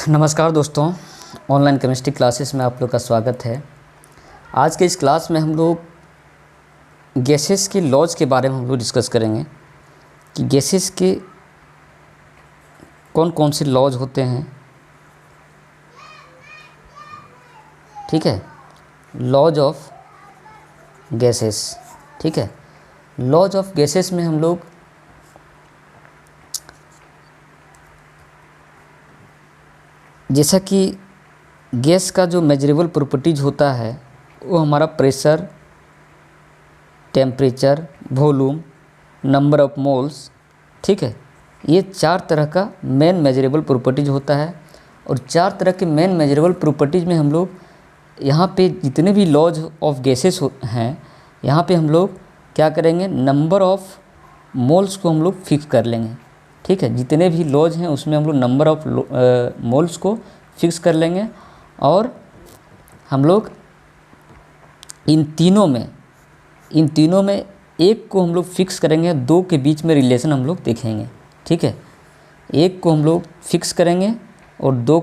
नमस्कार दोस्तों, online chemistry classes में आप लोग का स्वागत है। आज के इस क्लास में हम लोग गैसेस के लॉज के बारे में हम लोग डिस्कस करेंगे कि गैसेस के कौन कौन से लॉज होते हैं। ठीक है, लॉज ऑफ गैसेस। ठीक है, लॉज ऑफ गैसेस में हम लोग जैसा कि गैस का जो मेजरेबल प्रॉपर्टीज होता है वो हमारा pressure, temperature, volume, number of moles. ठीक है, ये चार तरह का मेन मेजरेबल प्रॉपर्टीज होता है। और चार तरह के मेन मेजरेबल प्रॉपर्टीज में हम लोग यहाँ पे जितने भी लॉज ऑफ गैसेस हैं, यहाँ पे हम लोग क्या करेंगे, नंबर ऑफ मोल्स को हम लोग फिक्स कर लेंगे। ठीक है, जितने भी लॉज हैं उसमें हम लोग नंबर ऑफ मोल्स को फिक्स कर लेंगे। और हम लोग इन तीनों में एक को हम लोग फिक्स करेंगे, दो के बीच में रिलेशन हम लोग देखेंगे। ठीक है, एक को हम लोग फिक्स करेंगे और दो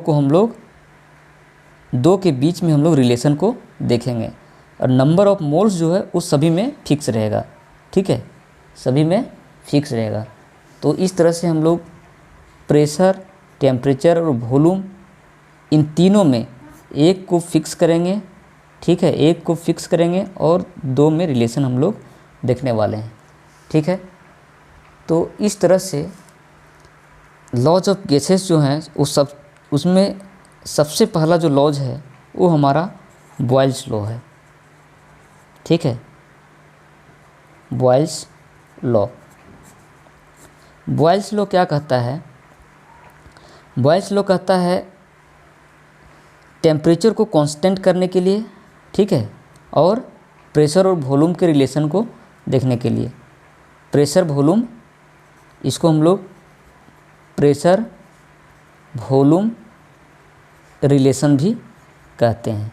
के बीच में हम लोग रिलेशन को देखेंगे। और नंबर ऑफ मोल्स जो है उस सभी में फिक्स रहेगा। ठीक है, सभी में फिक्स रहेगा। तो इस तरह से हम लोग प्रेशर, टेम्परेचर और वॉल्यूम इन तीनों में एक को फिक्स करेंगे। ठीक है, एक को फिक्स करेंगे और दो में रिलेशन हम लोग देखने वाले हैं। ठीक है, तो इस तरह से लॉज ऑफ गैसेस जो हैं उसमें सबसे पहला जो लॉज है वो हमारा बॉयल्स लॉ है। ठीक है, बॉयल्स लॉ। बॉयल्स लॉ क्या कहता है? बॉयल्स लॉ कहता है टेम्परेचर को कांस्टेंट करने के लिए, ठीक है, और प्रेशर और वॉल्यूम के रिलेशन को देखने के लिए। प्रेशर वॉल्यूम, इसको हम लोग प्रेशर वॉल्यूम रिलेशन भी कहते हैं।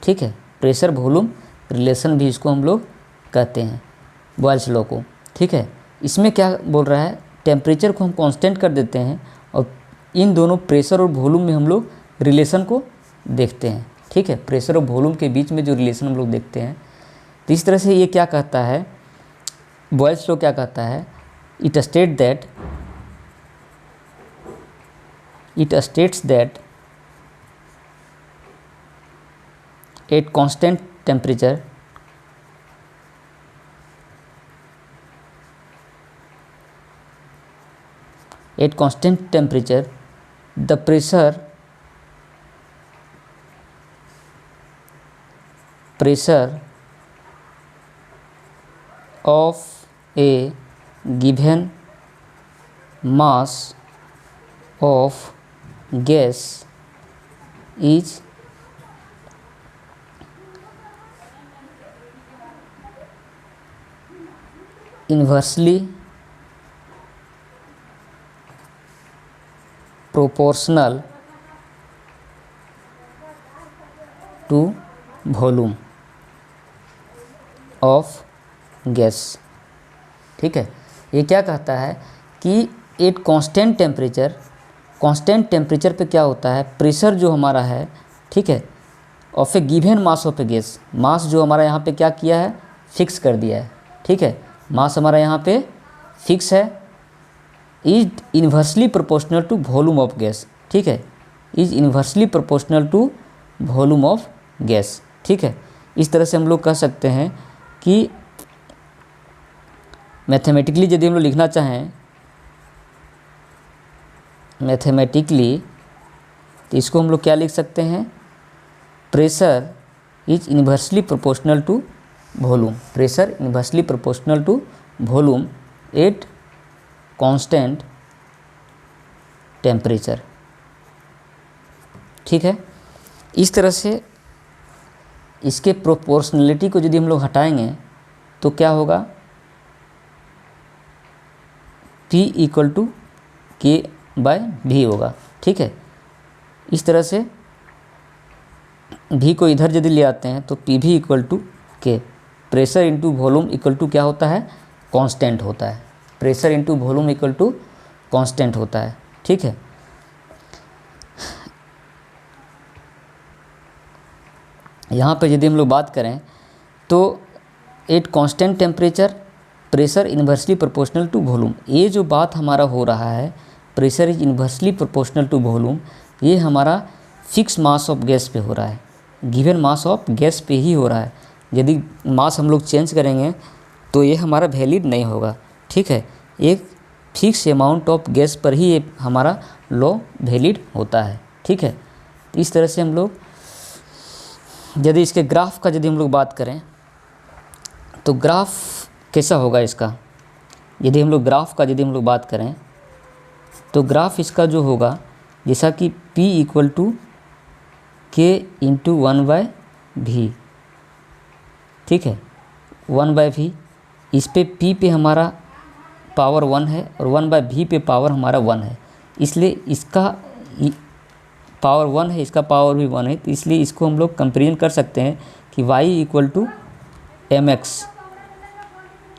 ठीक है, प्रेशर वॉल्यूम रिलेशन भी इसको हम लोग कहते हैं, बॉयल्स लॉ को। ठीक है, इसमें क्या बोल रहा है, टेम्परेचर को हम कांस्टेंट कर देते हैं और इन दोनों प्रेशर और वॉल्यूम में हम लोग रिलेशन को देखते हैं। ठीक है, प्रेशर और वॉल्यूम के बीच में जो रिलेशन हम लोग देखते हैं। तो इस तरह से ये क्या कहता है, बॉयल्स लॉ क्या कहता है, it states that at constant temperature the pressure of a given mass of gas is inversely proportional to volume of gas। ठीक है, ये क्या कहता है कि एट कांस्टेंट टेम्परेचर पे क्या होता है, प्रेशर जो हमारा है, ठीक है, of a given mass of a gas, mass जो हमारा यहाँ पे क्या किया है, फिक्स कर दिया है। ठीक है, मास हमारा यहाँ पे फिक्स है, is inversely proportional to volume of gas. ठीक है, is inversely proportional to volume of gas. ठीक है, इस तरह से हम लोग कह सकते हैं कि मैथमेटिकली यदि हम लोग लिखना चाहें मैथमेटिकली, तो इसको हम लोग क्या लिख सकते हैं, pressure is inversely proportional to volume. Pressure inversely proportional to volume at constant temperature. ठीक है, इस तरह से इसके प्रोपोर्शनलिटी को यदि हम लोग हटाएंगे तो क्या होगा, P इक्वल टू K/V होगा। ठीक है, इस तरह से V को इधर यदि ले आते हैं तो PV equal to K, pressure into volume equal to क्या होता है, कांस्टेंट होता है। Pressure into volume equal to constant होता है। ठीक है, यहाँ पे यदि हम लोग बात करें तो at constant temperature pressure inversely proportional to volume, ये जो बात हमारा हो रहा है pressure is inversely proportional to volume, ये हमारा फिक्स मास ऑफ गैस पे हो रहा है, गिवन मास ऑफ गैस पे ही हो रहा है। यदि मास हम लोग चेंज करेंगे तो ये हमारा वैलिड नहीं होगा, ठीक है। एक फिक्स अमाउंट ऑफ गैस पर ही ये हमारा लॉ वैलिड होता है, ठीक है। तो इस तरह से हम लोग यदि इसके ग्राफ का यदि हम लोग बात करें तो ग्राफ कैसा होगा इसका, यदि हम लोग ग्राफ का यदि हम लोग बात करें तो ग्राफ इसका जो होगा जैसा कि P इक्वल टू के इंटू 1/v, ठीक है, 1/v। इस पे P पे हमारा पावर 1 है और 1/v पे पावर हमारा 1 है, इसलिए इसका पावर 1 है, इसका पावर भी 1 है, तो इसलिए इसको हम लोग कंपेरिजन कर सकते हैं कि y इक्वल टू mx,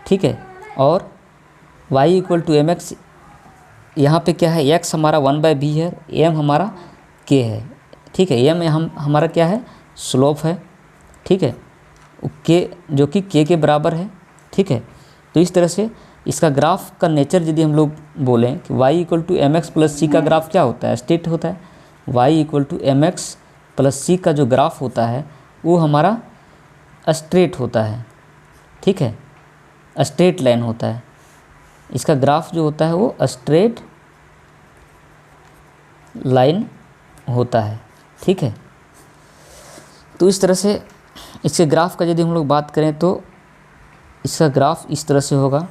ठीक है, और y इक्वल टू mx यहाँ पे क्या है, x हमारा 1/v है, m हमारा k है, ठीक है, m हमारा क्या है, स्लोप है, ठीक है, k जो कि k के बराबर है, ठीक है। तो इस तरह से इसका ग्राफ का नेचर यदि हम लोग बोलें कि y equal to M X plus C का ग्राफ क्या होता है, स्ट्रेट होता है। y equal to M X plus C का जो ग्राफ होता है वो हमारा स्ट्रेट होता है, ठीक है, स्ट्रेट लाइन होता है। इसका ग्राफ जो होता है वो स्ट्रेट लाइन होता है, ठीक है। तो इस तरह से इसके ग्राफ का यदि हम लोग बात करें तो इसका ग्राफ इस तरह से होगा।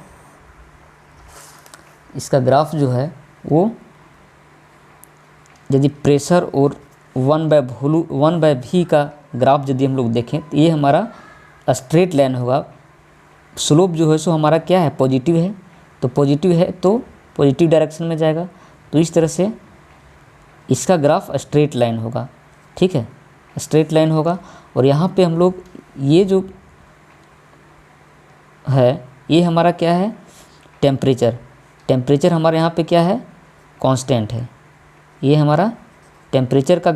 इसका ग्राफ जो है वो यदि प्रेशर और 1/v का ग्राफ यदि हम लोग देखें तो ये हमारा स्ट्रेट लाइन होगा। स्लोप जो है सो हमारा क्या है, पॉजिटिव है, तो पॉजिटिव है तो पॉजिटिव डायरेक्शन में जाएगा। तो इस तरह से इसका ग्राफ स्ट्रेट लाइन होगा, ठीक है, स्ट्रेट लाइन होगा। और यहाँ पे हम लोग ये जो है ये हमारा क्या है, टेम्परेचर। टेम्परेचर हमारे यहाँ पे क्या है, कांस्टेंट है। ये हमारा टेम्परेचर का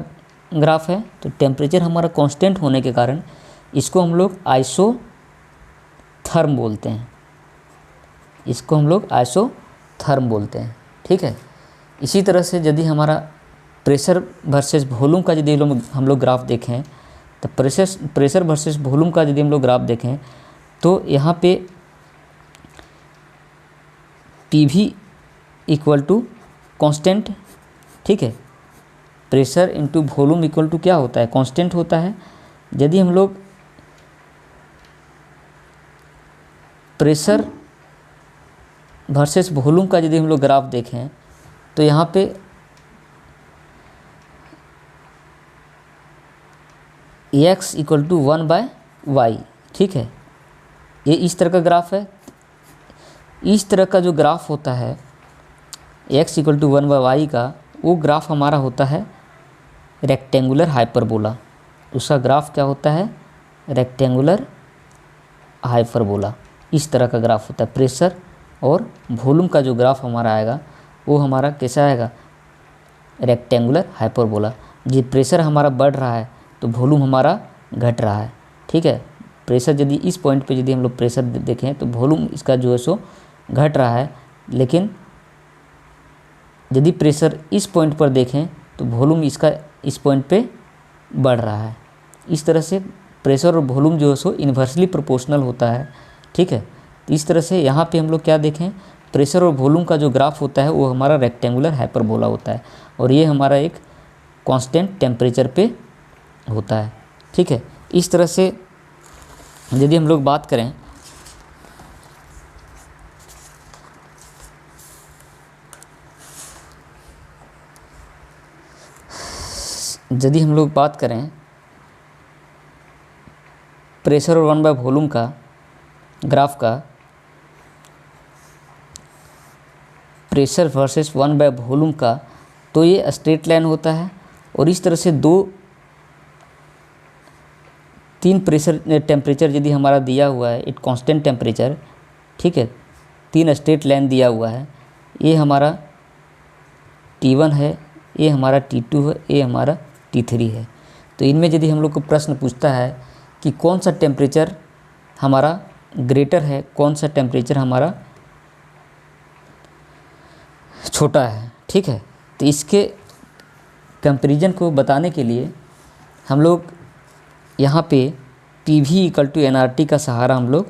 ग्राफ है। तो टेम्परेचर हमारा कांस्टेंट होने के कारण इसको हम लोग आइसोथर्म बोलते हैं, इसको हम लोग आइसोथर्म बोलते हैं, ठीक है। इसी तरह से यदि हमारा प्रेशर वर्सेस वॉल्यूम का यदि हम लोग ग्राफ देखें तो प्रेशर वर्सेस वॉल्यूम का यदि हम लोग ग्राफ देखें तो यहाँ पे PV इक्वल टू कांस्टेंट, ठीक है, pressure into volume equal to क्या होता है, कांस्टेंट होता है। यदि हम लोग प्रेशर वर्सेस वॉल्यूम का यदि हम लोग ग्राफ देखें तो यहाँ पे x इक्वल टू 1/y, ठीक है, ये इस तरह का ग्राफ है। इस तरह का जो ग्राफ होता है x इक्वल टू 1/y का, वो ग्राफ हमारा होता है रेक्टेंगुलर हाइपरबोला। उसका ग्राफ क्या होता है, रेक्टेंगुलर हाइपरबोला। इस तरह का ग्राफ होता है। प्रेशर और वॉल्यूम का जो ग्राफ हमारा आएगा वो हमारा कैसा आएगा, रेक्टेंगुलर हाइपरबोला। ये प्रेशर हमारा बढ़ रहा है तो वॉल्यूम हमारा घट रहा है, ठीक है। प्रेशर यदि इस पॉइंट पे यदि हम लोग प्रेशर देखें तो वॉल्यूम इसका जो है सो घट रहा है, लेकिन यदि प्रेशर इस पॉइंट पर देखें तो वॉल्यूम इसका इस पॉइंट पे बढ़ रहा है। इस तरह से प्रेशर और वॉल्यूम जो है सो इन्वर्सली प्रोपोर्शनल होता है, ठीक है। तो इस तरह से यहाँ पे हम लोग क्या देखें, प्रेशर और वॉल्यूम का जो ग्राफ होता है वो हमारा रेक्टेंगुलर हाइपरबोला होता है और ये हमारा एक कांस्टेंट टेम्परेचर पे होता है, ठीक है। इस तरह से यदि हम लोग बात करें प्रेशर और 1/वॉल्यूम का ग्राफ का, प्रेशर वर्सेस 1/वॉल्यूम का, तो ये स्ट्रेट लाइन होता है। और इस तरह से 3 प्रेशर टेम्परेचर यदि हमारा दिया हुआ है, एक कांस्टेंट टेम्परेचर, ठीक है, 3 स्ट्रेट लाइन दिया हुआ है। ये हमारा T1 है, ये हमारा T2 है, ये हमारा T3 है। तो इनमें यदि हम लोग को प्रश्न पूछता है कि कौन सा टेम्परेचर हमारा ग्रेटर है, कौन सा टेम्परेचर हमारा छोटा है, ठीक है, तो इसके कंपैरिजन को बताने के लिए हम लोग यहाँ पे PV = nRT का सहारा हम लोग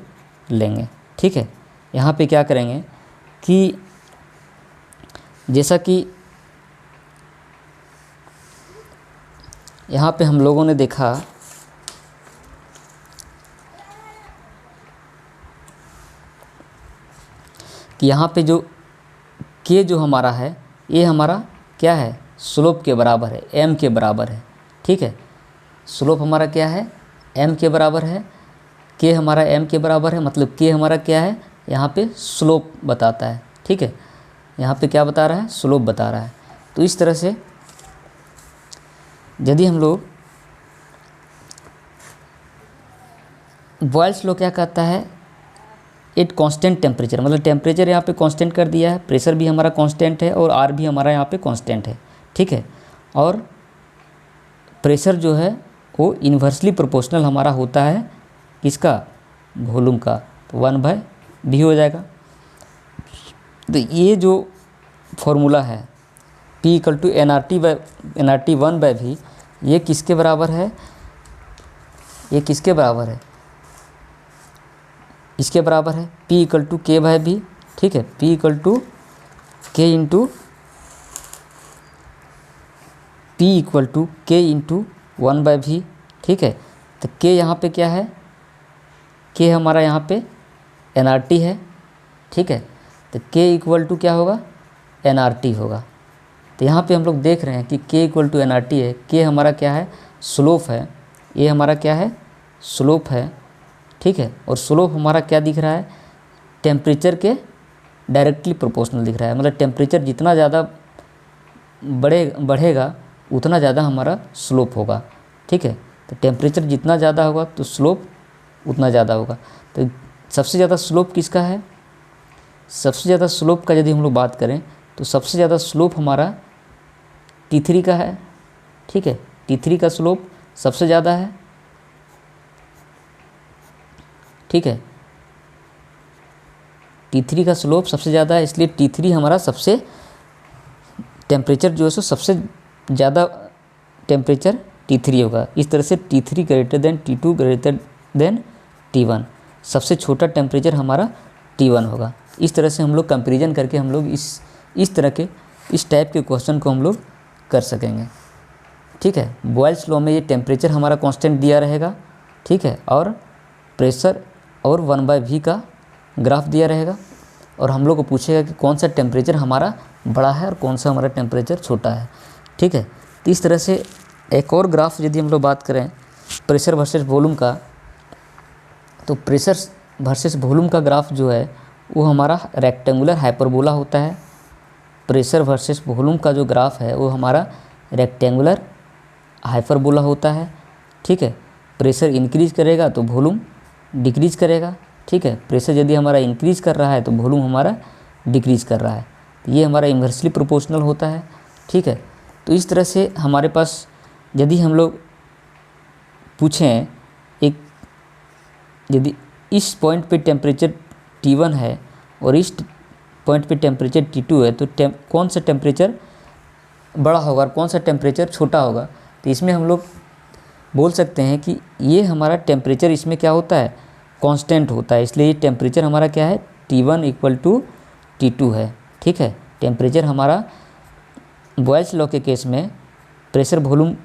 लेंगे, ठीक है। यहाँ पे क्या करेंगे कि जैसा कि यहाँ पे हम लोगों ने देखा कि यहाँ पे जो K जो हमारा है ये हमारा क्या है, स्लोप के बराबर है, m के बराबर है, ठीक है। स्लोप हमारा क्या है, m के बराबर है, K हमारा m के बराबर है, मतलब K हमारा क्या है, यहाँ पे स्लोप बताता है, ठीक है। यहाँ पे क्या बता रहा है, स्लोप बता रहा है। तो इस तरह से यदि हम लोग बॉयल्स लॉ क्या कहता है, एट कांस्टेंट टेम्परेचर, मतलब टेम्परेचर यहाँ पे कांस्टेंट कर दिया है, प्रेशर भी हमारा कांस्टेंट है और R भी हमारा यहाँ पे कांस्टेंट है, ठीक है। और प्रेशर जो है वो इन्वर्सली प्रोपोर्शनल हमारा होता है किसका, वॉल्यूम का, तो 1/v हो जाएगा। तो ये जो फॉर्मूला है P = nRT 1/v, ये किसके बराबर है, ये किसके बराबर है, इसके बराबर है P = k/v, ठीक है। P = k × 1/v, ठीक है। तो k यहाँ पे क्या है, k हमारा यहाँ पे nRT है, ठीक है। तो k = क्या होगा, nRT होगा। तो यहाँ पे हम लोग देख रहे हैं कि k = nRT है, k हमारा क्या है, स्लोप है, ये हमारा क्या है, स्लोप है, ठीक है। और स्लोप हमारा क्या दिख रहा है, टेम्परेचर के डायरेक्टली प्रोपोर्शनल दिख रहा है, मतलब टेम्परेचर जितना ज़्यादा बढ़ेगा उतना ज़्यादा हमारा स्लोप होगा, ठीक है। तो टेम्परेचर जितना ज़्यादा होगा तो स्लोप उतना ज़्यादा होगा। तो सबसे ज़्यादा स्लोप किसका है, सबसे ज़्यादा स्लोप का यदि हम लोग बात करें तो सबसे ज़्यादा स्लोप हमारा T3 का है, ठीक है। T3 का स्लोप सबसे ज़्यादा है, ठीक है। T3 का स्लोप सबसे ज़्यादा है, इसलिए T3 हमारा सबसे टेम्परेचर जो है सो सबसे ज़्यादा टेम्परेचर T3 होगा। इस तरह से T3 > T2 > T1, सबसे छोटा टेम्परेचर हमारा T1 होगा। इस तरह से हम लोग कंपैरिजन करके हम लोग इस तरह के इस टाइप के क्वेश्चन को हम लोग कर सकेंगे, ठीक है। बॉयल्स लॉ में ये टेम्परेचर हमारा कांस्टेंट दिया रहेगा, ठीक है, और प्रेशर और 1/v का ग्राफ दिया रहेगा, और हम लोग को पूछेगा कि कौन सा टेम्परेचर हमारा बड़ा है और कौन सा हमारा टेम्परेचर छोटा है, ठीक है। तो इस तरह से एक और ग्राफ यदि हम लोग बात करें प्रेशर वर्सेस वॉल्यूम का, तो प्रेशर वर्सेस वॉल्यूम का ग्राफ जो है वो हमारा रेक्टेंगुलर हाइपरबोला होता है। प्रेशर वर्सेस वॉल्यूम का जो ग्राफ है वो हमारा रेक्टेंगुलर हाइपरबोला होता है, ठीक है। प्रेशर इंक्रीज करेगा तो वॉल्यूम डिक्रीज करेगा, ठीक है। प्रेशर यदि हमारा इंक्रीज कर रहा है तो वॉल्यूम हमारा डिक्रीज कर रहा है, ये हमारा इन्वर्सली प्रोपोर्शनल होता है, ठीक है। तो इस तरह से हमारे पास यदि हम लोग पूछें यदि इस पॉइंट पे टेम्परेचर T1 है और इस पॉइंट पे टेम्परेचर T2 है, तो कौन सा टेम्परेचर बड़ा होगा और कौन सा टेम्परेचर छोटा होगा, तो इसमें हम लोग बोल सकते हैं कि ये हमारा टेम्परेचर इसमें क्या होता है, कांस्टेंट होता है, इसलिए ये टेम्परेचर हमारा क्या है, T1 = T2 है, ठीक है। टेम्परेचर हमारा बॉयल्स लॉ के केस में प्रेशर वॉल्यूम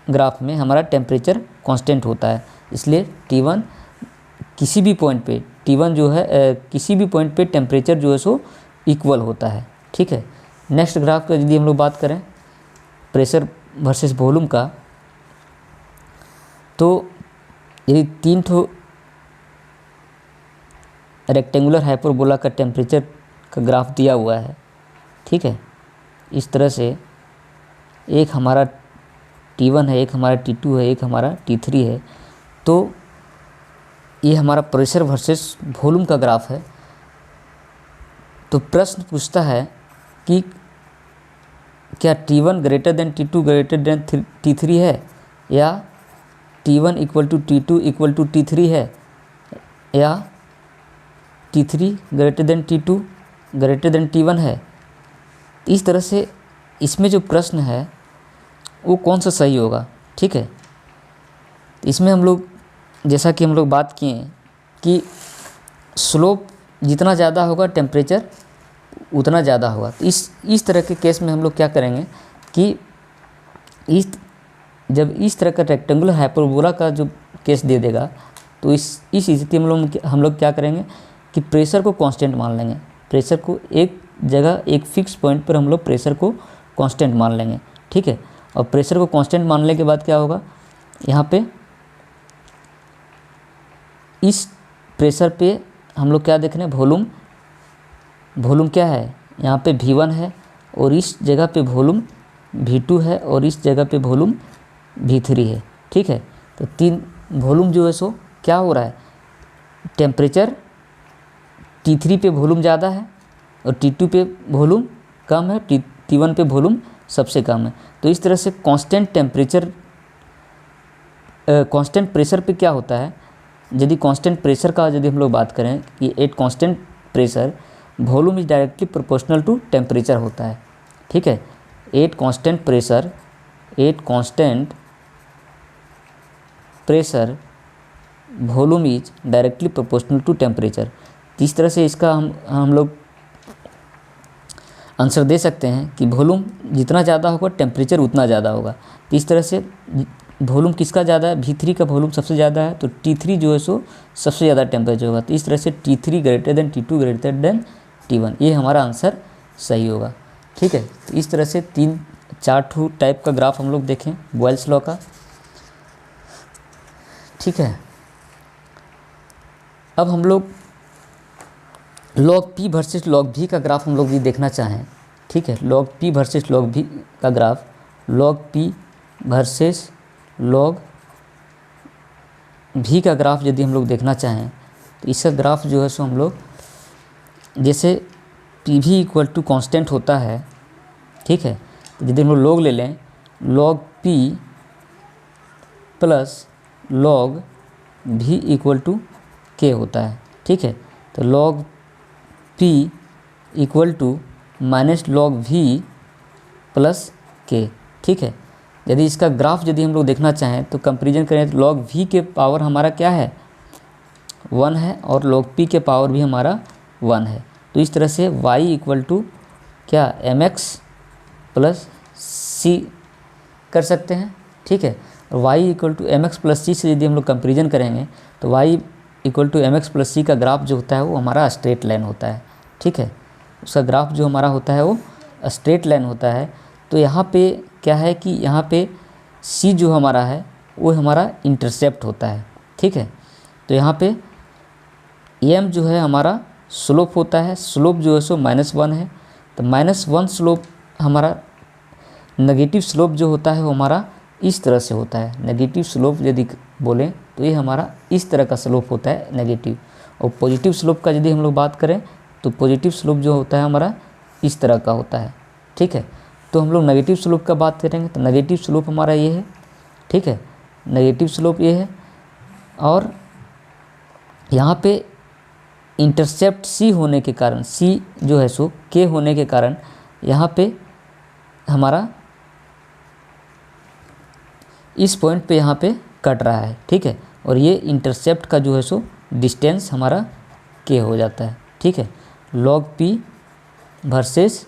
ग्राफ में हमारा टेम्परेचर कांस्टेंट होता है, इसलिए T1 किसी भी पॉइंट पे T1 जो है किसी भी पॉइंट पे टेम्परेचर जो है सो इक्वल होता है, ठीक है। नेक्स्ट ग्राफ का यदि हम लोग बात करें प्रेशर वर्सेस वॉल्यूम का, तो यदि 3 ठो रेक्टेंगुलर हाइपरबोला का टेम्परेचर का ग्राफ दिया हुआ है, ठीक है। इस तरह से एक हमारा T1 है, एक हमारा T2 है, एक हमारा T3 है, तो ये हमारा प्रेशर वर्सेस वॉल्यूम का ग्राफ है। तो प्रश्न पूछता है कि क्या T1 > T2 > T3 है या T1 equal to T2 equal to T3 है, या T3 greater than T2 greater than T1 है। इस तरह से इसमें जो प्रश्न है वो कौन सा सही होगा, ठीक है। तो इसमें हम लोग, जैसा कि हम लोग बात किए कि स्लोप जितना ज़्यादा होगा टेम्परेचर उतना ज़्यादा होगा। तो इस तरह के केस में हम लोग क्या करेंगे कि जब इस तरह का रेक्टेंगुलर हाइपरबोला का जो केस दे देगा, तो इस स्थिति में हम लोग क्या करेंगे कि प्रेशर को कांस्टेंट मान लेंगे। प्रेशर को एक जगह एक फिक्स पॉइंट पर हम लोग प्रेशर को कांस्टेंट मान लेंगे, ठीक है। और प्रेशर को कांस्टेंट मानने के बाद क्या होगा, यहाँ पे इस प्रेशर पे हम लोग क्या देख रहे हैं, वॉल्यूम क्या है, यहाँ पे V1 है और इस जगह पे वॉल्यूम V2 है और इस जगह पे वॉल्यूम V3 है, ठीक है। तो तीन वॉल्यूम जो है सो क्या हो रहा है, टेम्परेचर T3 पे वॉल्यूम ज़्यादा है और T2 पे वॉल्यूम कम है, T1 पे वॉल्यूम सबसे कम है। तो इस तरह से कांस्टेंट प्रेशर पे क्या होता है, यदि कांस्टेंट प्रेशर का यदि हम लोग बात करें कि at constant pressure volume is directly proportional to temperature होता है, ठीक है। At constant pressure volume is directly proportional to temperature. तो इस तरह से इसका हम लोग आंसर दे सकते हैं कि वॉल्यूम जितना ज़्यादा होगा टेम्परेचर उतना ज़्यादा होगा। तो इस तरह से वॉल्यूम किसका ज़्यादा है, V3 का वॉल्यूम सबसे ज़्यादा है, तो T3 जो है सो सबसे ज़्यादा टेम्परेचर होगा। तो इस तरह से T3 greater than T2 greater than T1, ये हमारा आंसर सही होगा, ठीक है। तो इस तरह से 3-4 टाइप का ग्राफ हम लोग देखें बॉयल्स लॉ का, ठीक है। अब हम लोग log P versus log V का ग्राफ हम लोग भी देखना चाहें, ठीक है। Log P versus log V का graph, log P versus log V का ग्राफ यदि हम लोग देखना चाहें तो इसका ग्राफ जो है सो हम लोग, जैसे PV इक्वल टू कॉन्स्टेंट होता है, ठीक है। तो यदि हम लोग लॉग ले लें, log P plus log V equal to K होता है, ठीक है। तो log P equal to minus log V plus K, ठीक है। यदि इसका ग्राफ यदि हम लोग देखना चाहें तो कंपैरिजन करें तो लॉग V के पावर हमारा क्या है 1 है और लॉग P के पावर भी हमारा 1 है। तो इस तरह से y इक्वल टू क्या mx प्लस c कर सकते हैं, ठीक है। और y equal to mx plus c से यदि हम लोग कंपैरिजन करेंगे तो y equal to mx plus c का ग्राफ जो होता है वो हमारा स्ट्रेट लाइन होता है, ठीक है। उसका ग्राफ जो हमारा होता है वो स्ट्रेट लाइन होता है। तो यहाँ पे क्या है कि यहाँ पे c जो हमारा है वो हमारा इंटरसेप्ट होता है, ठीक है। तो यहाँ पे m जो है हमारा स्लोप होता है, स्लोप जो है सो -1 है। तो -1 स्लोप हमारा, नेगेटिव स्लोप जो होता है वो हमारा इस तरह से होता है। नेगेटिव स्लोप यदि बोलें तो ये हमारा इस तरह का स्लोप होता है नेगेटिव। और पॉजिटिव स्लोप का यदि हम लोग बात करें तो पॉजिटिव स्लोप जो होता है हमारा इस तरह का होता है, ठीक है। तो हम लोग नेगेटिव स्लोप का बात करेंगे तो नेगेटिव स्लोप हमारा ये है, ठीक है। नेगेटिव स्लोप ये है और यहाँ पे इंटरसेप्ट C होने के कारण, C जो है सो K होने के कारण यहाँ पे हमारा इस पॉइंट पे यहाँ पे कट रहा है, ठीक है। और ये इंटरसेप्ट का जो है सो डिस्टेंस हमारा K हो जाता है, ठीक है। Log P versus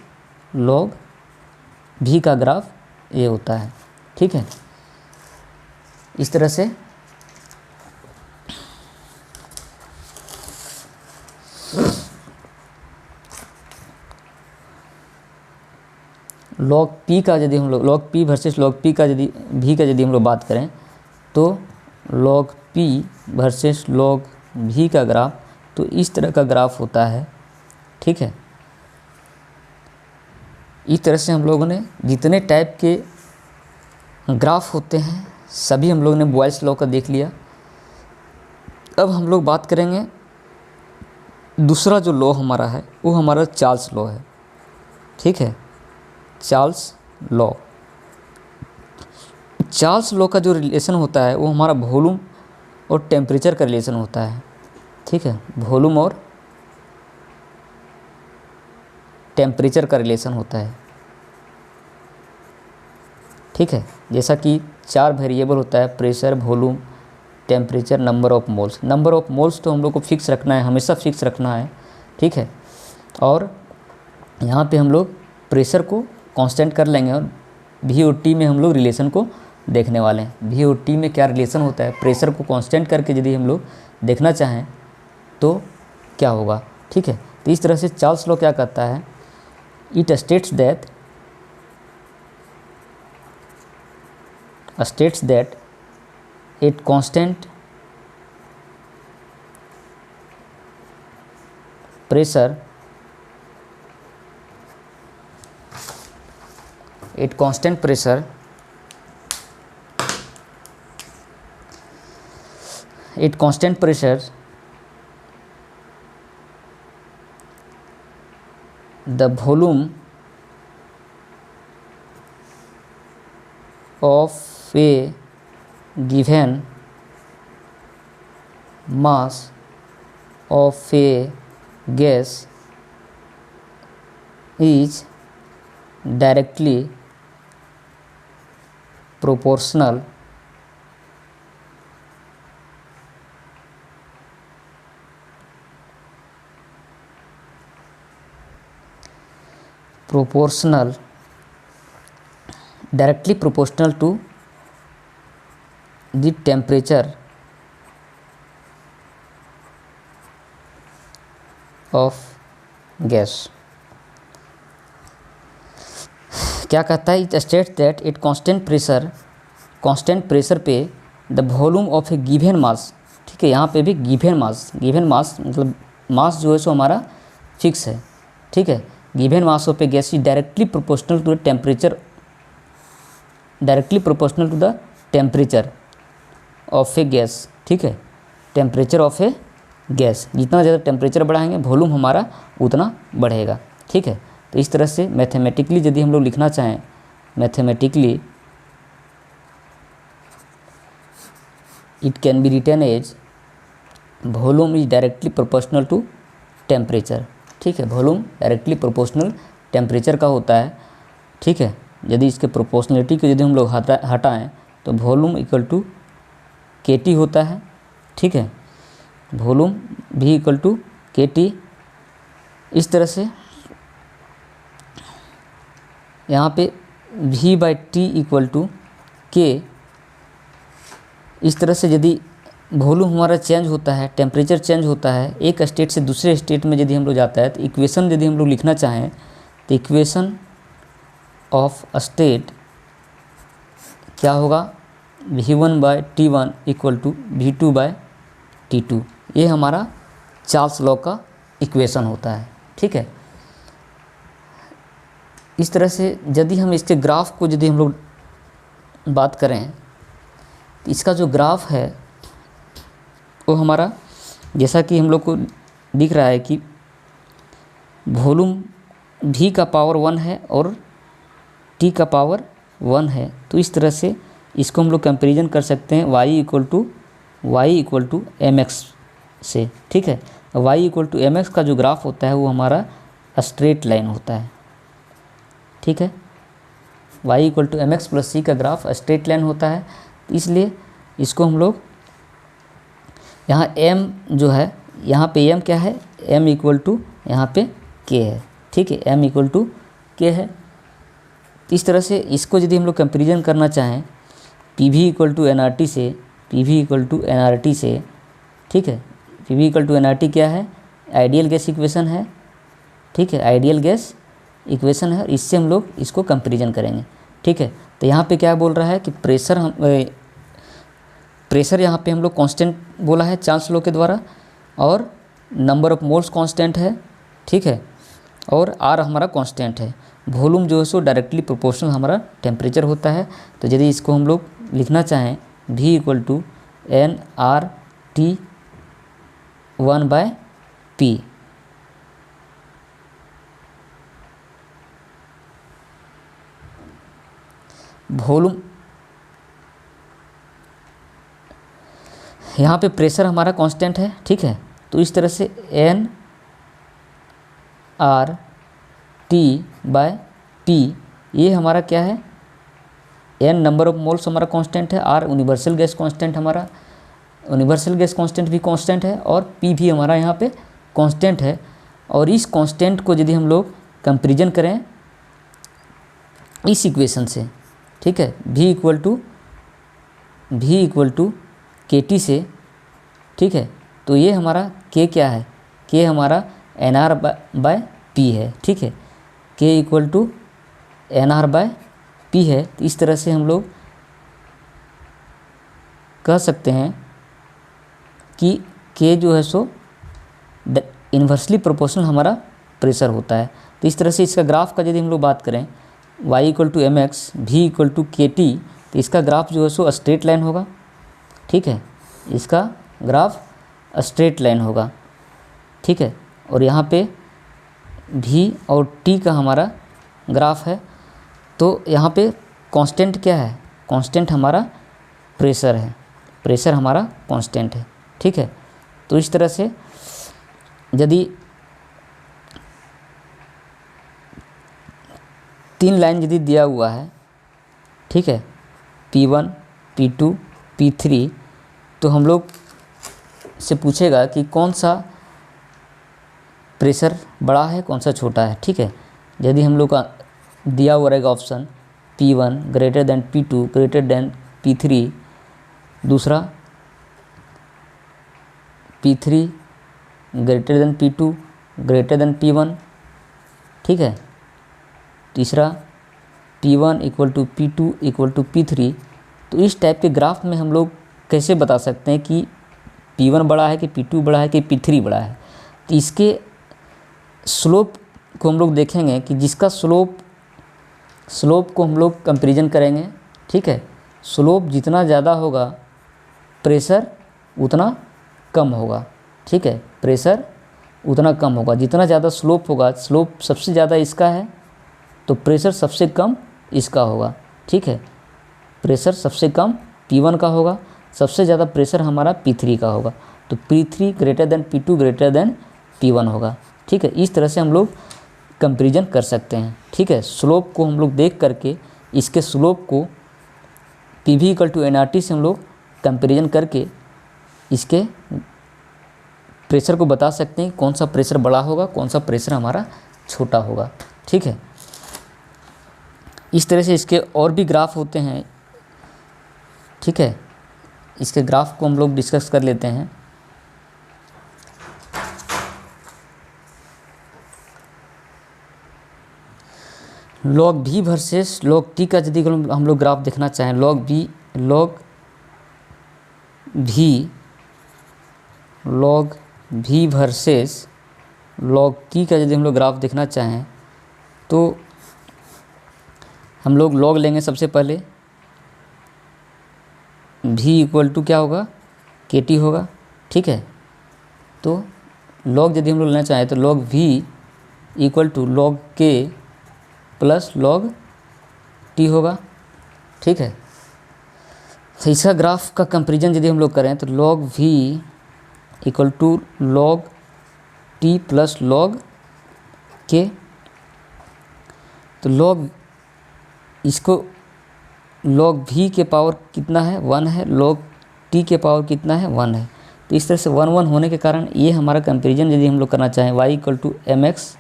log V का ग्राफ ये होता है, ठीक है। इस तरह से लॉग P का यदि हम लोग log P versus log P का यदि V का यदि हम लोग बात करें तो log P versus log V का ग्राफ तो इस तरह का ग्राफ होता है, ठीक है। इस तरह से हम लोगों ने जितने टाइप के ग्राफ होते हैं सभी हम लोगों ने बॉयल्स लॉ का देख लिया। अब हम लोग बात करेंगे दूसरा जो लॉ हमारा है वो हमारा चार्ल्स लॉ है, ठीक है। चार्ल्स लॉ, चार्ल्स लॉ का जो रिलेशन होता है वो हमारा वॉल्यूम और टेम्परेचर का रिलेशन होता है, ठीक है, वॉल्यूम और टेम्परेचर का रिलेशन होता है, ठीक है। जैसा कि 4 वेरिएबल होता है, pressure, volume, temperature, number of moles. Number of moles तो हम लोग को फिक्स रखना है, हमेशा फिक्स रखना है, ठीक है। और यहाँ पे हम लोग प्रेशर को कांस्टेंट कर लेंगे और वी और टी में हम लोग रिलेशन को देखने वाले हैं। वी और टी में क्या रिलेशन होता है, प्रेशर को कांस्टेंट करके यदि हम लोग देखना चाहें तो क्या होगा, ठीक है। तो इस तरह से चार्ल्स लॉ क्या कहता है, it states that at constant pressure at constant pressure the volume of a given mass of a gas is directly proportional directly proportional to the temperature of gas। क्या कहता है, it states that at constant pressure पे the volume of a given mass, ठीक है, यहाँ पे भी given mass मतलब मास जो है सो हमारा फिक्स है, ठीक है। Given mass of a gas is directly proportional to the temperature of a gas, ठीक है। टेम्परेचर ऑफ ए गैस, जितना ज़्यादा टेम्परेचर बढ़ाएंगे वॉल्यूम हमारा उतना बढ़ेगा, ठीक है। तो इस तरह से मैथमेटिकली यदि हम लोग लिखना चाहें, mathematically it can be written as volume is directly proportional to temperature, ठीक है। वॉल्यूम डायरेक्टली प्रोपोर्शनल टेम्परेचर का होता है, ठीक है। यदि इसके प्रोपोर्शनलिटी को यदि हम लोग हटाएं तो वॉल्यूम इक्वल टू KT होता है, ठीक है। वॉल्यूम भी इक्वल टू KT। इस तरह से यहाँ पे V/T इक्वल टू K। इस तरह से यदि वॉल्यूम हमारा चेंज होता है, टेम्परेचर चेंज होता है, एक स्टेट से दूसरे स्टेट में यदि हम लोग जाता है, तो इक्वेशन यदि हम लोग लिखना चाहें तो इक्वेशन ऑफ स्टेट क्या होगा, V1/T1 इक्वल टू V2/T2। ये हमारा चार्ल्स लॉ का इक्वेशन होता है, ठीक है। इस तरह से यदि हम इसके ग्राफ को यदि हम लोग बात करें तो इसका जो ग्राफ है वो हमारा, जैसा कि हम लोग को दिख रहा है कि वॉल्यूम V का पावर 1 है और T का पावर 1 है। तो इस तरह से इसको हम लोग कंपेरिजन कर सकते हैं y इक्वल टू mx से, ठीक है। y इक्वल टू mx का जो ग्राफ होता है वो हमारा स्ट्रेट लाइन होता है, ठीक है। y equal to mx plus c का ग्राफ स्ट्रेट लाइन होता है। तो इसलिए इसको हम लोग यहाँ m जो है, यहाँ पे m क्या है, m इक्वल टू यहाँ पे k है, ठीक है, m इक्वल टू k है। इस तरह से इसको यदि हम लोग कंपेरिजन करना चाहें PV इक्वल टू NRT से, ठीक है। PV इक्वल टू NRT क्या है, आइडियल गैस इक्वेशन है, ठीक है, आइडियल गैस इक्वेशन है। इससे हम लोग इसको कंपेरिजन करेंगे, ठीक है। तो यहाँ पे क्या बोल रहा है कि प्रेशर यहाँ पे हम लोग कांस्टेंट बोला है चार्ल्स लॉ के द्वारा, और नंबर ऑफ मोल्स कांस्टेंट है, ठीक है, और R हमारा कांस्टेंट है। वॉल्यूम जो है सो डायरेक्टली प्रोपोर्शनल हमारा टेम्परेचर होता है। तो यदि इसको हम लोग लिखना चाहें V equal to nRT1/P, volume यहाँ पे प्रेशर हमारा कांस्टेंट है, ठीक है। तो इस तरह से N R T by P, ये हमारा क्या है, एन नंबर ऑफ मोल्स हमारा कांस्टेंट है, आर यूनिवर्सल गैस कांस्टेंट हमारा, यूनिवर्सल गैस कांस्टेंट भी कांस्टेंट है, और पी भी हमारा यहाँ पे कांस्टेंट है। और इस कांस्टेंट को यदि हम लोग कंपेरिजन करें इस इक्वेशन से, ठीक है, v equal to K T से, ठीक है, तो ये हमारा k क्या है, k हमारा एन आर बाय पी है, ठीक है, k equal to N R by P है। तो इस तरह से हम लोग कह सकते हैं कि k जो है सो इन्वर्सली प्रोपोर्शनल हमारा प्रेशर होता है। तो इस तरह से इसका ग्राफ का यदि हम लोग बात करें, y equal to M X, V equal to K T, तो इसका ग्राफ जो है सो स्ट्रेट लाइन होगा, ठीक है, इसका ग्राफ स्ट्रेट लाइन होगा, ठीक है। और यहाँ पे v और t का हमारा ग्राफ है। तो यहाँ पे कांस्टेंट क्या है, कांस्टेंट हमारा प्रेशर है, प्रेशर हमारा कांस्टेंट है, ठीक है। तो इस तरह से यदि 3 लाइन यदि दिया हुआ है, ठीक है, P1, P2, P3, तो हम लोग से पूछेगा कि कौन सा प्रेशर बड़ा है, कौन सा छोटा है, ठीक है। यदि हम लोग का दिया हुआ रहेगा option P1 greater than P2 greater than P3, दूसरा P3 greater than P2 greater than P1, ठीक है, तीसरा P1 equal to P2 equal to P3। तो इस टाइप के ग्राफ में हम लोग कैसे बता सकते हैं कि P1 बड़ा है कि P2 बड़ा है कि P3 बड़ा है। तो इसके स्लोप को हम लोग देखेंगे कि जिसका स्लोप को हम लोग कंपेरिजन करेंगे, ठीक है। स्लोप जितना ज़्यादा होगा प्रेशर उतना कम होगा, ठीक है, प्रेशर उतना कम होगा। जितना ज़्यादा स्लोप होगा, स्लोप सबसे ज़्यादा इसका है तो प्रेशर सबसे कम इसका होगा, ठीक है। प्रेशर सबसे कम P1 का होगा, सबसे ज़्यादा प्रेशर हमारा P3 का होगा, तो P3 greater than P2 greater than P1 होगा, ठीक है। इस तरह से हम लोग कंपेरिजन कर सकते हैं, ठीक है। स्लोप को हम लोग देख करके इसके स्लोप को PV इक्वल टू NRT से हम लोग कंपेरिजन करके इसके प्रेशर को बता सकते हैं कौन सा प्रेशर बड़ा होगा, कौन सा प्रेशर हमारा छोटा होगा, ठीक है। इस तरह से इसके और भी ग्राफ होते हैं, ठीक है। इसके ग्राफ को हम लोग डिस्कस कर लेते हैं। Log V versus log T का यदि हम लोग ग्राफ देखना चाहें, log V versus log T का यदि हम लोग ग्राफ देखना चाहें तो हम लोग लॉग लेंगे सबसे पहले, V इक्वल टू क्या होगा, KT होगा, ठीक है। तो लॉग यदि हम लोग लेना चाहें तो log V equal to log K plus log T होगा, ठीक है। तो इसका ग्राफ का कंपेरिजन यदि हम लोग करें तो log V equal to log T plus log K, तो लॉग इसको लॉग V के पावर कितना है, 1 है, लॉग T के पावर कितना है, 1 है। तो इस तरह से 1 1 होने के कारण ये हमारा कंपेरिजन यदि हम लोग करना चाहें y equal to M X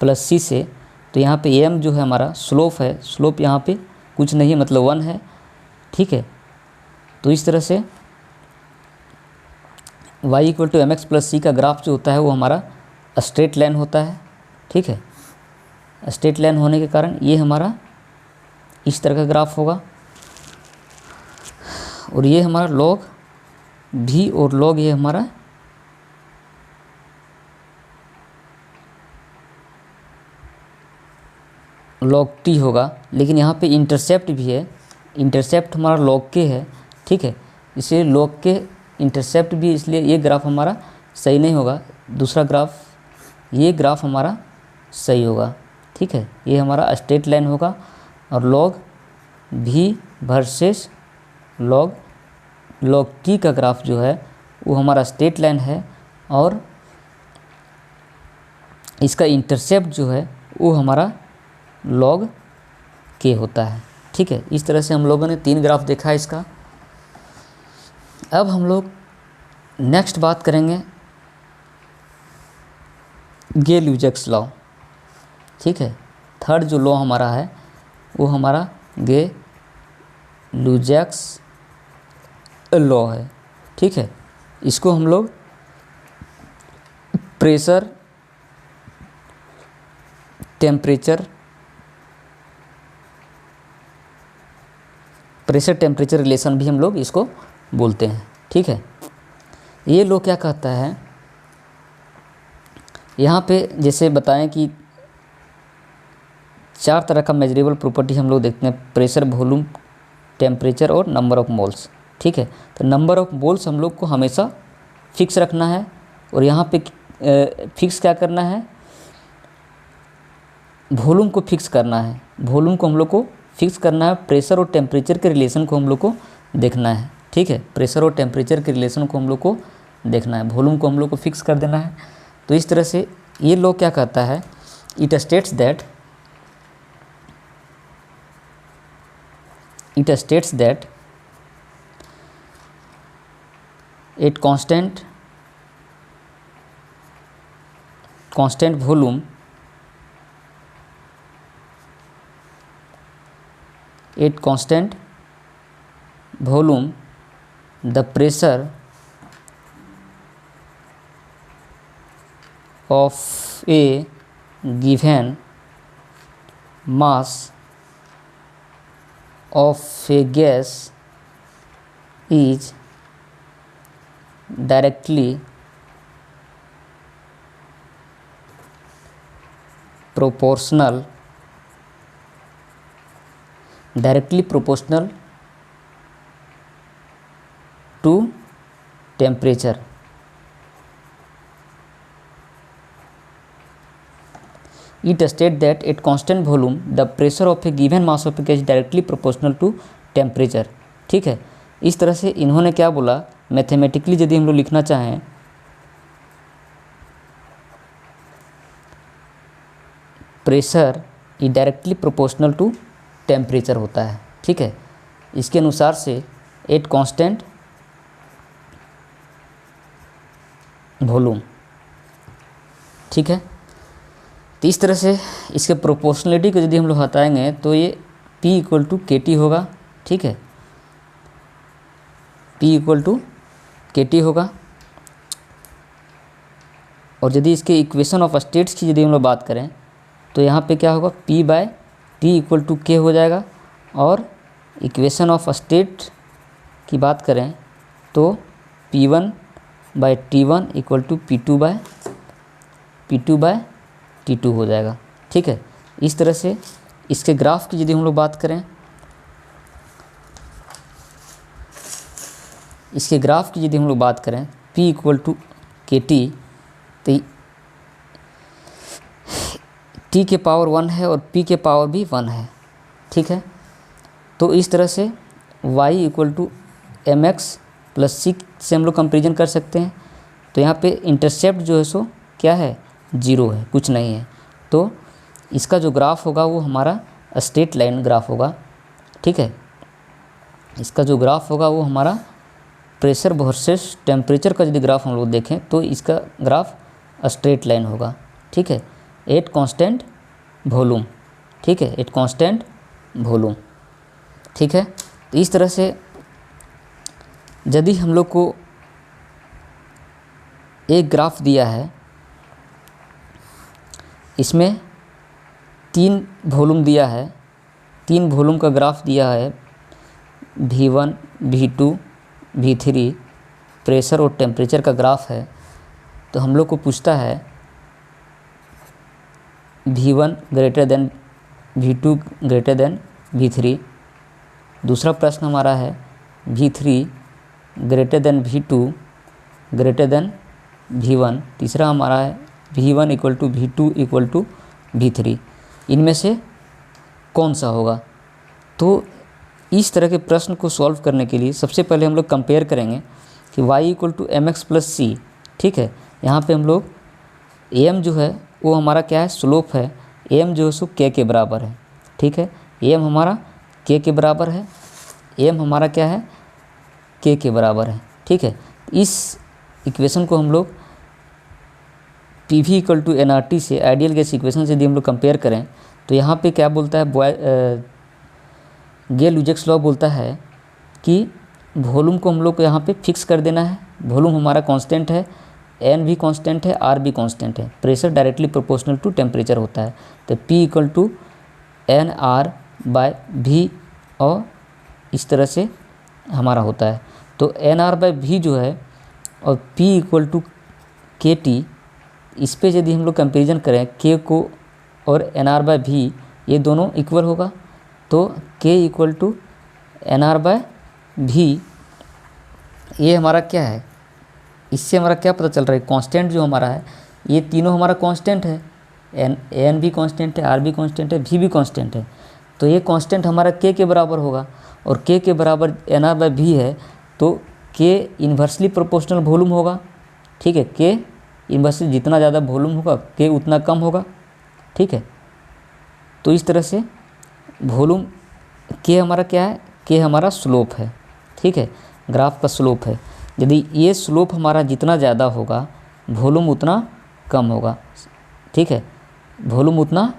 plus c से, तो यहाँ पे m जो है हमारा स्लोप है, स्लोप यहाँ पे कुछ नहीं है मतलब 1 है, ठीक है। तो इस तरह से y equal to M X plus C का ग्राफ जो होता है वो हमारा स्ट्रेट लाइन होता है, ठीक है। स्ट्रेट लाइन होने के कारण ये हमारा इस तरह का ग्राफ होगा, और ये हमारा लॉग V और लॉग ये हमारा लॉग T होगा। लेकिन यहाँ पे इंटरसेप्ट भी है, इंटरसेप्ट हमारा लॉग K है, ठीक है। इसलिए लॉग K इंटरसेप्ट भी, इसलिए ये ग्राफ हमारा सही नहीं होगा। दूसरा ग्राफ, ये ग्राफ हमारा सही होगा, ठीक है। ये हमारा स्ट्रेट लाइन होगा, और log V versus log log t का ग्राफ जो है वो हमारा स्ट्रेट लाइन है और इसका इंटरसेप्ट जो है वो हमारा log k होता है। ठीक है, इस तरह से हम लोगों ने 3 ग्राफ देखा है इसका। अब हम लोग नेक्स्ट बात करेंगे गे-ल्यूजेक्स लॉ। ठीक है, थर्ड जो लॉ हमारा है वो हमारा गे-ल्यूजेक्स लॉ है। ठीक है, इसको हम लोग प्रेशर टेम्परेचर रिलेशन भी हम लोग इसको बोलते हैं। ठीक है, ये लॉ क्या कहता है, यहाँ पे जैसे बताएं कि 4 तरह का मेजरेबल प्रॉपर्टी हम लोग देखते हैं, प्रेशर, वॉल्यूम, टेम्परेचर और नंबर ऑफ मोल्स। ठीक है, तो नंबर ऑफ मोल्स हम लोग को हमेशा फिक्स रखना है और यहाँ पे फिक्स क्या करना है, वॉल्यूम को फिक्स करना है। वॉल्यूम को हम लोग को फिक्स करना है, प्रेशर और टेम्परेचर के रिलेशन को हम लोग को देखना है। ठीक है, प्रेशर और टेम्परेचर के रिलेशन को हम लोग को देखना है, वॉल्यूम को हम लोग को फिक्स कर देना है। तो इस तरह से ये लॉ क्या कहता है, it states that at constant volume the pressure of a given mass of a gas is directly proportional to temperature. It states that at constant volume the pressure of a given mass of a gas is directly proportional to temperature. ठीक है, इस तरह से इन्होंने क्या बोला, mathematically यदि हम लोग लिखना चाहें, pressure is directly proportional to temperature होता है। ठीक है, इसके अनुसार से एट कांस्टेंट वॉल्यूम। ठीक है, तो इस तरह से इसके प्रोपोर्शनलिटी को यदि हम लोग हटाएंगे तो ये P इक्वल टू KT होगा। ठीक है, P इक्वल टू KT होगा। और यदि इसके इक्वेशन ऑफ स्टेट्स की यदि हम लोग बात करें तो यहाँ पे क्या होगा, P/T इक्वल टू K हो जाएगा। और इक्वेशन ऑफ स्टेट की बात करें तो P1/T1 इक्वल टू P2/T2 हो जाएगा। ठीक है, इस तरह से इसके ग्राफ की यदि हम लोग बात करें, P इक्वल टू KT, तो T के पावर 1 है और P के पावर भी 1 है। ठीक है, तो इस तरह से y equal to mx plus c से हम लोग कंपेरिजन कर सकते हैं। तो यहाँ पे इंटरसेप्ट जो है सो क्या है, 0 है, कुछ नहीं है। तो इसका जो ग्राफ होगा वो हमारा स्ट्रेट लाइन ग्राफ होगा। ठीक है, इसका जो ग्राफ होगा वो हमारा प्रेशर वर्सेस टेम्परेचर का यदि ग्राफ हम लोग देखें तो इसका ग्राफ स्ट्रेट लाइन होगा। ठीक है, एट कांस्टेंट वॉल्यूम। ठीक है, एट कांस्टेंट वॉल्यूम। ठीक है, तो इस तरह से यदि हम लोग को एक ग्राफ दिया है, इसमें 3 वॉल्यूम दिया है, 3 वॉल्यूम का ग्राफ दिया है, V1, V2, V3 प्रेशर और टेम्परेचर का ग्राफ है। तो हम लोग को पूछता है V1 greater than V2 greater than V3। दूसरा प्रश्न हमारा है V3 greater than V2 greater than V1। तीसरा हमारा है V1 equal to V2 equal to V3। इनमें से कौन सा होगा? तो इस तरह के प्रश्न को सॉल्व करने के लिए सबसे पहले हम लोग कंपेयर करेंगे कि y = mx + c। ठीक है, यहाँ पे हम लोग m जो है वो हमारा क्या है, स्लोप है। m जो है सो k के बराबर है। ठीक है, m हमारा k के बराबर है, m हमारा क्या है, k के बराबर है। ठीक है, इस इक्वेशन को हम लोग PV = nRT से, आइडियल गैस इक्वेशन से यदि हम लोग कंपेयर करें तो यहाँ पे क्या बोलता है, गेल-लुजैक्स लॉ बोलता है कि वॉल्यूम को हम लोग को यहाँ पे फिक्स कर देना है। वॉल्यूम हमारा कांस्टेंट है, n भी कांस्टेंट है, r भी कांस्टेंट है। Pressure directly proportional to temperature होता है। तो P = nR/v और इस तरह से हमारा होता है। तो nR/v जो है और P = kT, इस पे यदि हम लोग कंपेरिजन करें k को और nR/v, ये दोनों इक्वल होगा। तो k = nR/v, ये हमारा क्या है, इससे हमारा क्या पता चल रहा है, कांस्टेंट जो हमारा है, ये तीनों हमारा कांस्टेंट है। n भी कांस्टेंट है, r भी कांस्टेंट है, v भी कांस्टेंट है। तो ये कांस्टेंट हमारा k के बराबर होगा और k के बराबर nR/v है, तो k इन्वर्सली प्रोपोर्शनल वॉल्यूम होगा। ठीक है, k इन्वर्सली जितना ज़्यादा वॉल्यूम होगा k उतना कम होगा। ठीक है, तो इस तरह से वॉल्यूम k हमारा क्या है, k हमारा स्लोप है। ठीक है, ग्राफ का स्लोप है। यदि ये स्लोप हमारा जितना ज़्यादा होगा वॉल्यूम उतना कम होगा। ठीक है, वॉल्यूम उतना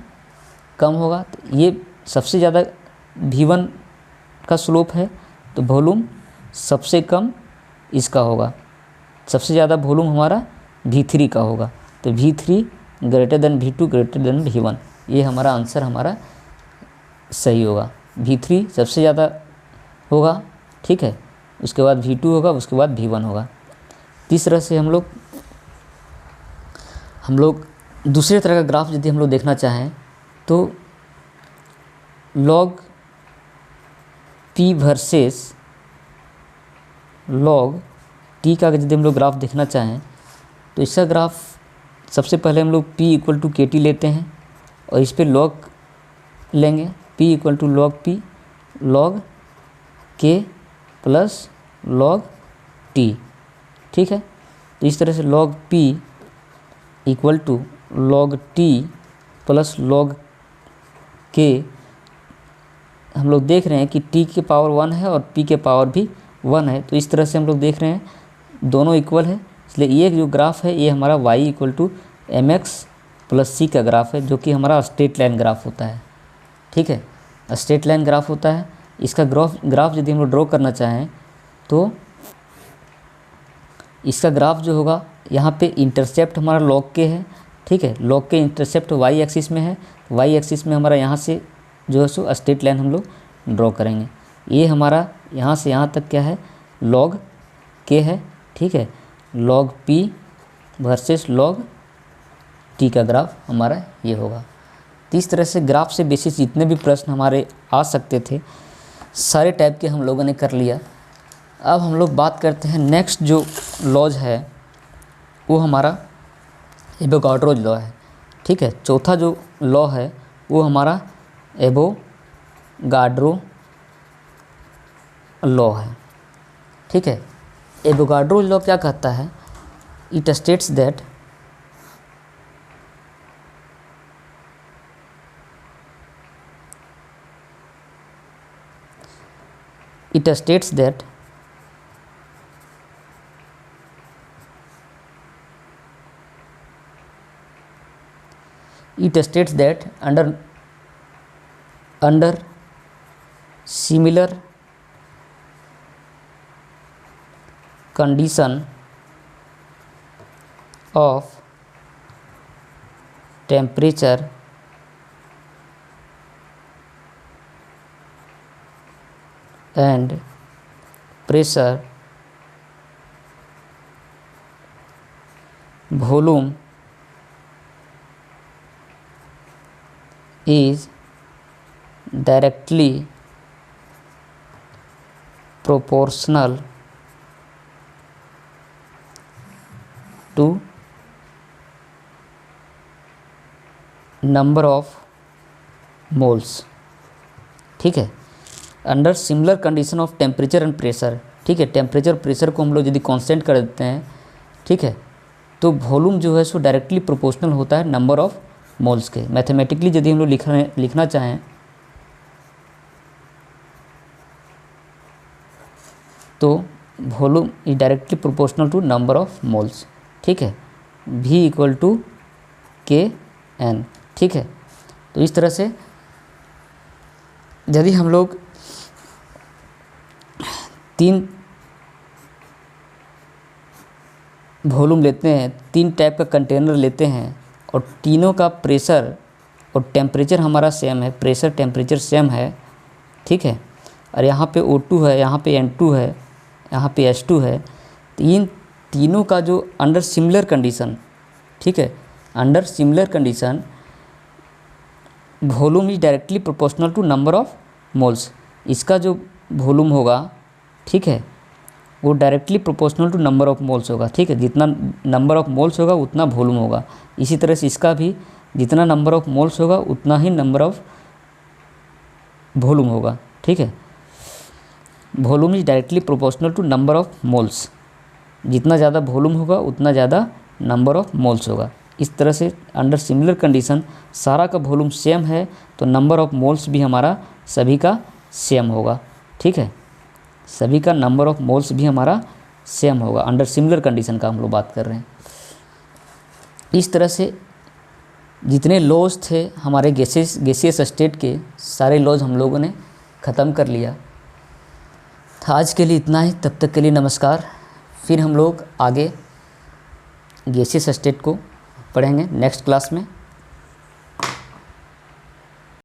कम होगा। तो ये सबसे ज़्यादा V1 का स्लोप है, तो वॉल्यूम सबसे कम इसका होगा। सबसे ज़्यादा वॉल्यूम हमारा V3 का होगा। तो V3 > V2 > V1, ये हमारा आंसर हमारा सही होगा। V3 सबसे ज़्यादा होगा। ठीक है, उसके बाद V2 होगा, उसके बाद V1 होगा। तीसरा से हम लोग दूसरे तरह का ग्राफ यदि हम लोग देखना चाहें तो log P versus log T का यदि हम लोग ग्राफ देखना चाहें तो इसका ग्राफ सबसे पहले हम लोग P = KT लेते हैं और इस पे log लेंगे। P = log P log K + log T। ठीक है, तो इस तरह से log P = log T + log K हम लोग देख रहे हैं कि T की पावर 1 है और P के पावर भी 1 है। तो इस तरह से हम लोग देख रहे हैं दोनों इक्वल है, इसलिए ये जो ग्राफ है ये हमारा y = mx + c का ग्राफ है, जो कि हमारा स्ट्रेट लाइन ग्राफ होता है। ठीक है, स्ट्रेट लाइन ग्राफ होता है। इसका ग्राफ यदि हम लोग ड्रॉ करना चाहें तो इसका ग्राफ जो होगा, यहाँ पे इंटरसेप्ट हमारा log k है। ठीक है, log k intercept y axis में है। y एक्सिस में हमारा यहाँ से जो है सो स्ट्रेट लाइन हम लोग ड्रॉ करेंगे। ये हमारा यहाँ से यहाँ तक क्या है, log k है। ठीक है, log p versus log t का ग्राफ हमारा ये होगा। तो इस तरह से ग्राफ से बेसिस जितने भी प्रश्न हमारे आ सकते थे सारे टाइप के हम लोगों ने कर लिया। अब हम लोग बात करते हैं नेक्स्ट जो लॉज है वो हमारा एवोगाड्रोज लॉ है। ठीक है, चौथा जो लॉ है वो हमारा एवोगाड्रो लॉ है। ठीक है, एवोगाड्रो लॉ क्या कहता है, it states that under similar condition of temperature and pressure, volume is directly proportional to number of moles। ठीक है, under similar condition of temperature and pressure, ठीक है, टेम्परेचर प्रेशर को हम लोग यदि कांस्टेंट कर देते हैं, ठीक है, तो वॉल्यूम जो है सो डायरेक्टली प्रोपोर्शनल होता है नंबर ऑफ मोल्स के। मैथमेटिकली यदि हम लोग लिखना चाहें तो volume is directly proportional to number of moles, ठीक है, V इक्वल टू KN, ठीक है। तो इस तरह से यदि हम लोग 3 वॉल्यूम लेते हैं, 3 टाइप का कंटेनर लेते हैं और तीनों का प्रेशर और टेम्परेचर हमारा सेम है, प्रेशर टेम्परेचर सेम है, ठीक है, और यहाँ पे O2 है, यहाँ पे N2 है, यहाँ पे H2 है, तो इन तीनों का जो अंडर सिमिलर कंडीशन, ठीक है, under similar condition volume is directly proportional to number of moles. इसका जो वॉल्यूम होगा, ठीक है, वो directly proportional to number of moles होगा, ठीक है, जितना नंबर ऑफ मोल्स होगा उतना वॉल्यूम होगा। इसी तरह से इसका भी जितना नंबर ऑफ मोल्स होगा उतना ही नंबर ऑफ वॉल्यूम होगा, ठीक है। Volume is directly proportional to number of moles, जितना ज़्यादा वॉल्यूम होगा उतना ज़्यादा नंबर ऑफ मोल्स होगा। इस तरह से अंडर सिमिलर कंडीशन सारा का वॉल्यूम सेम है तो नंबर ऑफ मोल्स भी हमारा सभी का सेम होगा, ठीक है, सभी का नंबर ऑफ मोल्स भी हमारा सेम होगा। अंडर सिमिलर कंडीशन का हम लोग बात कर रहे हैं। इस तरह से जितने लॉज थे हमारे गैसियस स्टेट के, सारे लॉज हम लोगों ने ख़त्म कर लिया। तो आज के लिए इतना ही, तब तक के लिए नमस्कार। फिर हम लोग आगे गैसियस स्टेट को पढ़ेंगे नेक्स्ट क्लास में।